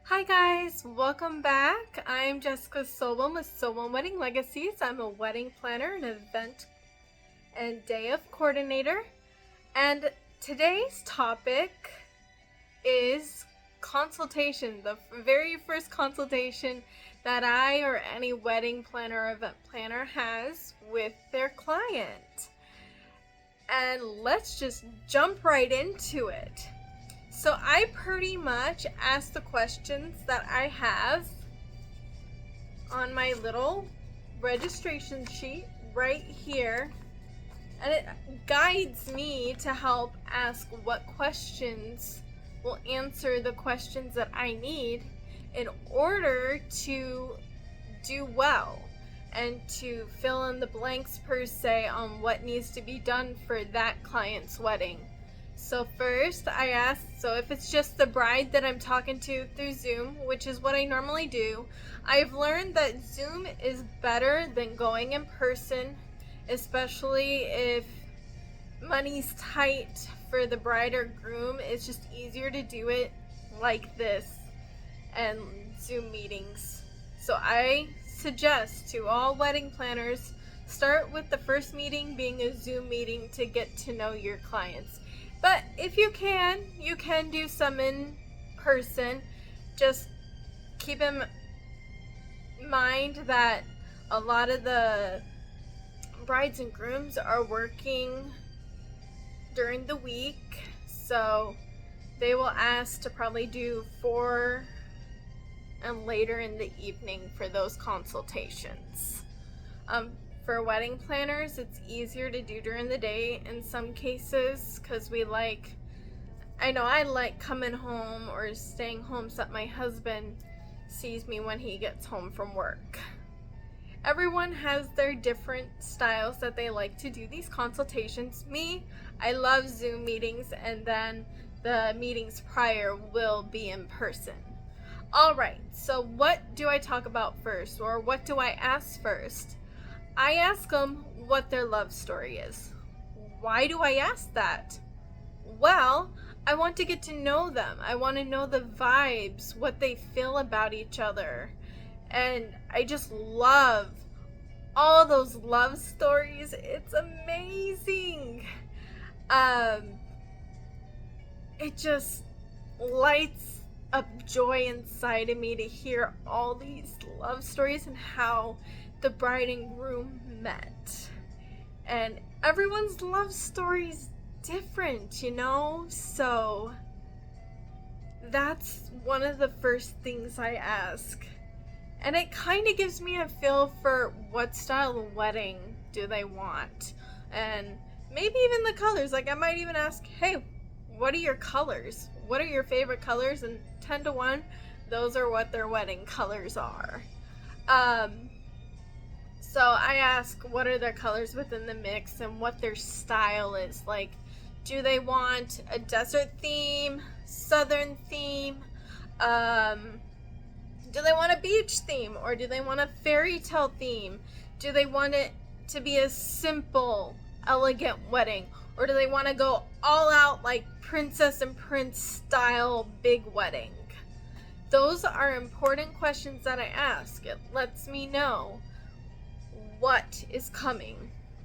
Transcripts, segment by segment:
Hi guys, welcome back. I'm Jessica Solewin with Solewin Wedding Legacies. I'm a wedding planner, an event and day of coordinator. And today's topic is consultation, the very first consultation that I or any wedding planner or event planner has with their client. And let's just jump right into it. So I pretty much ask the questions that I have on my little registration sheet right here, and it guides me to help ask what questions will answer the questions that I need in order to do well and to fill in the blanks per se on what needs to be done for that client's wedding. So first I ask, so if it's just the bride that I'm talking to through Zoom, which is what I normally do, I've learned that Zoom is better than going in person, especially if money's tight for the bride or groom. It's just easier to do it like this and Zoom meetings. So I suggest to all wedding planners, start with the first meeting being a Zoom meeting to get to know your clients. But if you can do some in person. Just keep in mind that a lot of the brides and grooms are working during the week, so they will ask to probably do 4 and later in the evening for those consultations. For wedding planners, it's easier to do during the day in some cases because I like coming home or staying home so that my husband sees me when he gets home from work. Everyone has their different styles that they like to do these consultations. Me, I love Zoom meetings, and then the meetings prior will be in person. Alright, so what do I talk about first, or what do I ask first? I ask them what their love story is. Why do I ask that? Well, I want to get to know them. I want to know the vibes, what they feel about each other. And I just love all those love stories. It's amazing. It just lights up joy inside of me to hear all these love stories and how the bride and groom met. And everyone's love story is different, so that's one of the first things I ask. And it kind of gives me a feel for what style of wedding do they want, and maybe even the colors. Like I might even ask, hey, what are your colors? What are your favorite colors? And 10 to 1, those are what their wedding colors are. So I ask what are their colors within the mix and what their style is. Like, do they want a desert theme, southern theme? Do they want a beach theme, or do they want a fairy tale theme? Do they want it to be a simple, elegant wedding? Or do they want to go all out like princess and prince style big wedding? Those are important questions that I ask. It lets me know what is coming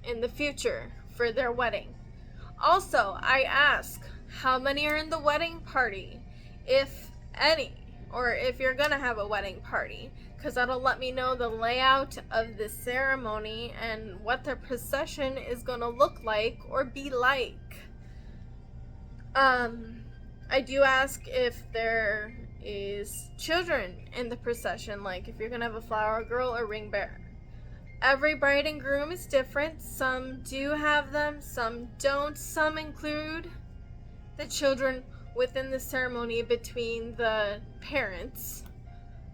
in the future for their wedding. Also, I ask how many are in the wedding party, if any, or if you're gonna have a wedding party, because that'll let me know the layout of the ceremony and what their procession is gonna look like or be like. I do ask if there is children in the procession, like if you're gonna have a flower girl or ring bearer. Every bride and groom is different. Some do have them, some don't. Some include the children within the ceremony between the parents,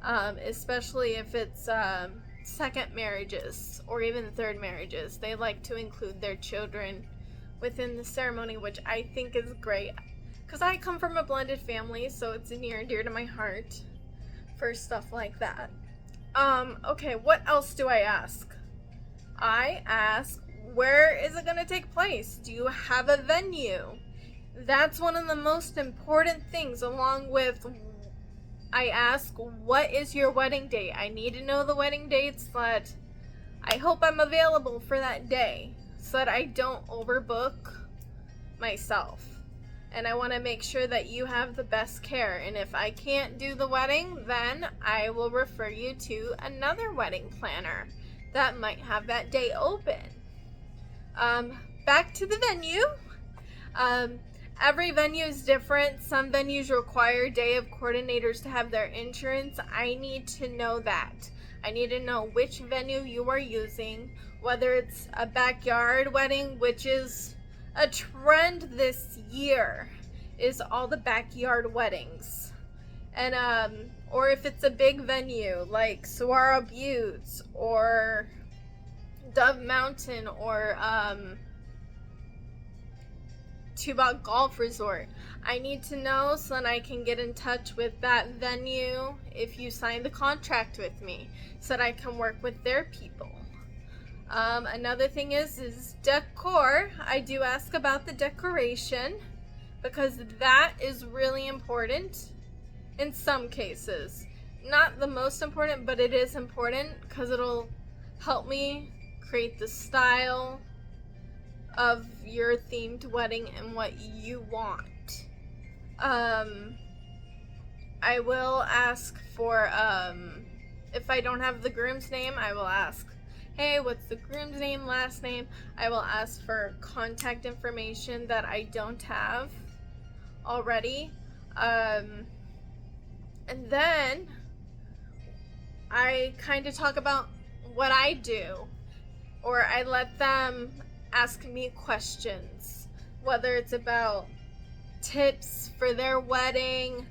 especially if it's second marriages or even third marriages. They like to include their children within the ceremony, which I think is great because I come from a blended family, so it's near and dear to my heart for stuff like that. Okay, what else do I ask? I ask, where is it going to take place? Do you have a venue? That's one of the most important things, along with I ask, what is your wedding date? I need to know the wedding dates that I hope I'm available for that day so that I don't overbook myself. And I want to make sure that you have the best care. And if I can't do the wedding, then I will refer you to another wedding planner that might have that day open. Back to the venue. Every venue is different. Some venues require day of coordinators to have their insurance. I need to know that. I need to know which venue you are using, whether it's a backyard wedding, which is a trend this year, is all the backyard weddings. And or if it's a big venue like Saguaro Buttes or Dove Mountain or Tubac Golf Resort. I need to know so that I can get in touch with that venue if you sign the contract with me, so that I can work with their people. Another thing is decor. I do ask about the decoration because that is really important in some cases. Not the most important, but it is important because it'll help me create the style of your themed wedding and what you want. I will ask for, if I don't have the groom's name, I will ask, hey, what's the groom's name, last name? I will ask for contact information that I don't have already. And then I kind of talk about what I do, or I let them ask me questions, whether it's about tips for their wedding,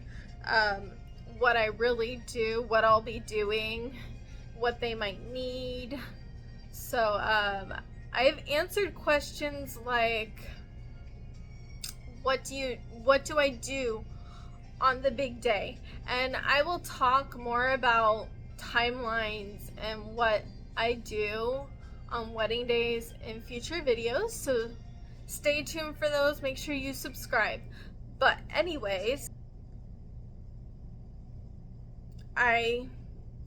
what I really do, what I'll be doing, what they might need. So I've answered questions like, what do I do on the big day? And I will talk more about timelines and what I do on wedding days in future videos, so stay tuned for those. Make sure you subscribe. But anyways, I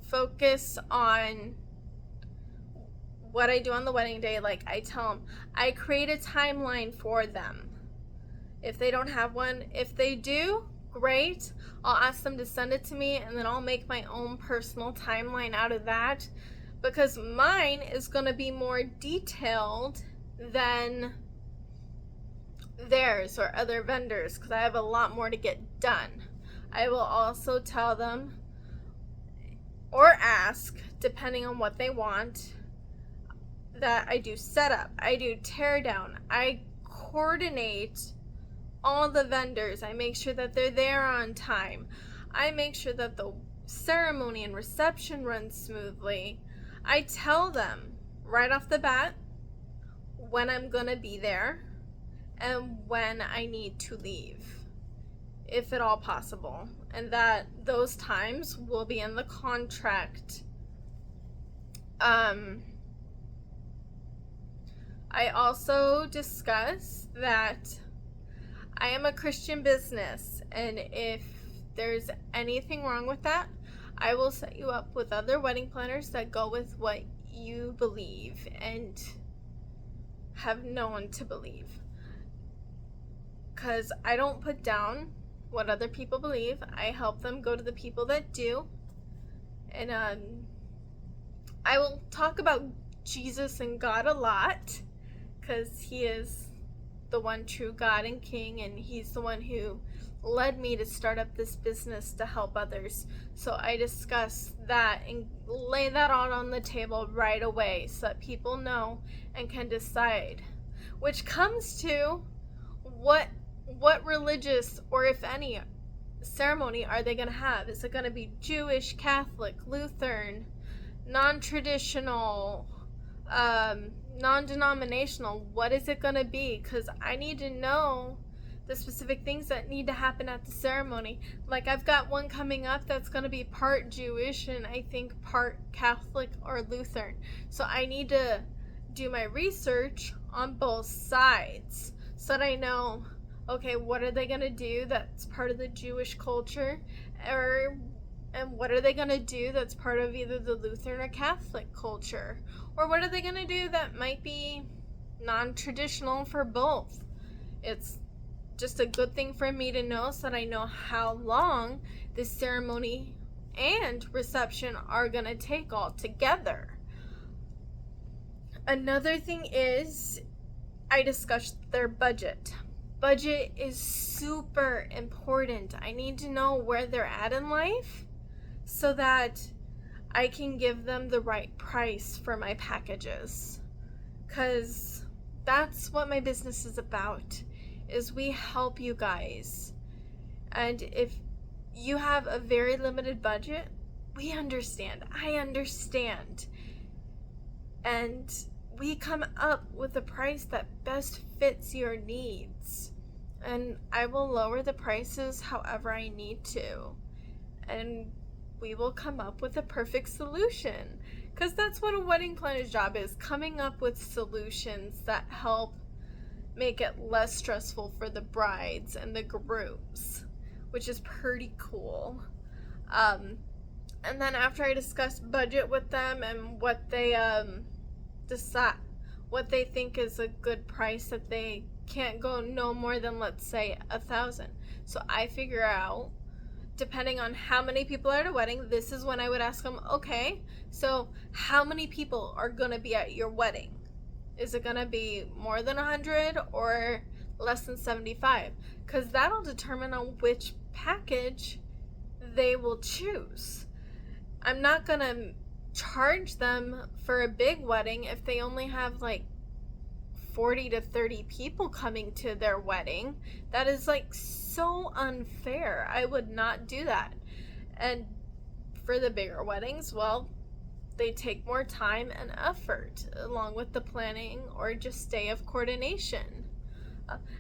focus on what I do on the wedding day. Like I tell them, I create a timeline for them. If they don't have one, if they do, great. I'll ask them to send it to me, and then I'll make my own personal timeline out of that, because mine is going to be more detailed than theirs or other vendors, because I have a lot more to get done. I will also tell them or ask, depending on what they want, that I do setup, I do tear down, I coordinate all the vendors, I make sure that they're there on time, I make sure that the ceremony and reception runs smoothly. I tell them right off the bat when I'm gonna be there and when I need to leave, if at all possible, and that those times will be in the contract. I also discuss that I am a Christian business, and if there's anything wrong with that, I will set you up with other wedding planners that go with what you believe and have known to believe. Because I don't put down what other people believe. I help them go to the people that do. And I will talk about Jesus and God a lot, because he is the one true God and King, and he's the one who led me to start up this business to help others. So I discuss that and lay that out on the table right away so that people know and can decide. Which comes to what religious, or if any, ceremony are they going to have? Is it going to be Jewish, Catholic, Lutheran, non-traditional, non-denominational? What is it going to be? Because I need to know the specific things that need to happen at the ceremony. Like I've got one coming up that's going to be part Jewish and I think part Catholic or Lutheran. So I need to do my research on both sides so that I know, okay, what are they going to do that's part of the Jewish culture, or And what are they going to do that's part of either the Lutheran or Catholic culture? Or what are they going to do that might be non-traditional for both? It's just a good thing for me to know so that I know how long this ceremony and reception are going to take all together. Another thing is I discussed their budget. Budget is super important. I need to know where they're at in life so that I can give them the right price for my packages. Because that's what my business is about, is we help you guys. And if you have a very limited budget, we understand. I understand. And we come up with a price that best fits your needs. And I will lower the prices however I need to. And we will come up with a perfect solution. Because that's what a wedding planner's job is, coming up with solutions that help make it less stressful for the brides and the grooms, which is pretty cool. And then after I discuss budget with them and what they decide, what they think is a good price, that they can't go no more than, let's say, 1,000. So I figure out, depending on how many people are at a wedding, this is when I would ask them, okay, so how many people are going to be at your wedding? Is it going to be more than 100 or less than 75? Because that'll determine on which package they will choose. I'm not going to charge them for a big wedding if they only have like 40 to 30 people coming to their wedding. That is like so unfair. I would not do that. And for the bigger weddings, well, they take more time and effort along with the planning or just day of coordination.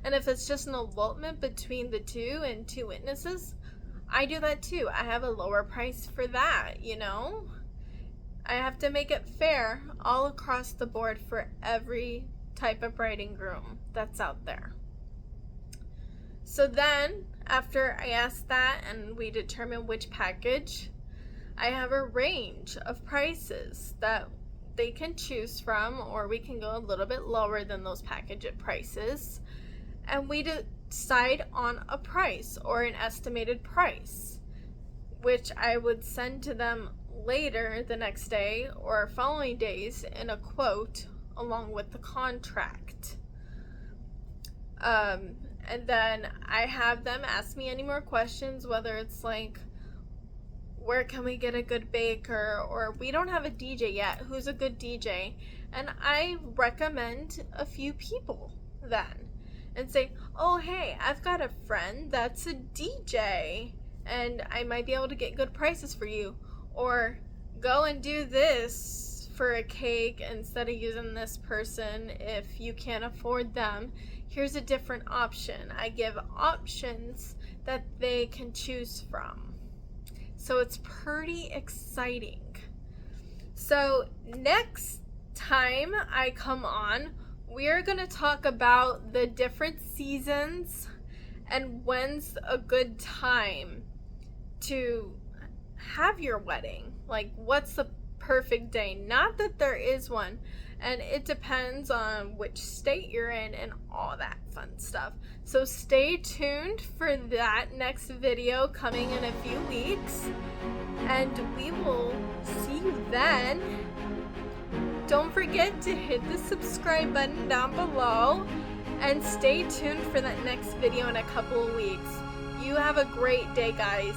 And if it's just an elopement between the two and two witnesses, I do that too. I have a lower price for that, you know? I have to make it fair all across the board for every type of bride and groom that's out there. So then, after I ask that and we determine which package, I have a range of prices that they can choose from, or we can go a little bit lower than those package prices, and we decide on a price or an estimated price, which I would send to them later the next day or following days in a quote along with the contract. And then I have them ask me any more questions, whether it's like, where can we get a good baker, or we don't have a DJ yet, who's a good DJ? And I recommend a few people then and say, oh hey, I've got a friend that's a DJ and I might be able to get good prices for you. Or go and do this for a cake instead of using this person if you can't afford them. Here's a different option. I give options that they can choose from. So it's pretty exciting. So next time I come on, we're going to talk about the different seasons and when's a good time to have your wedding. Like, what's the perfect day? Not that there is one, and it depends on which state you're in and all that fun stuff. So stay tuned for that next video coming in a few weeks, and we will see you then. Don't forget to hit the subscribe button down below and stay tuned for that next video in a couple of weeks. You have a great day, guys.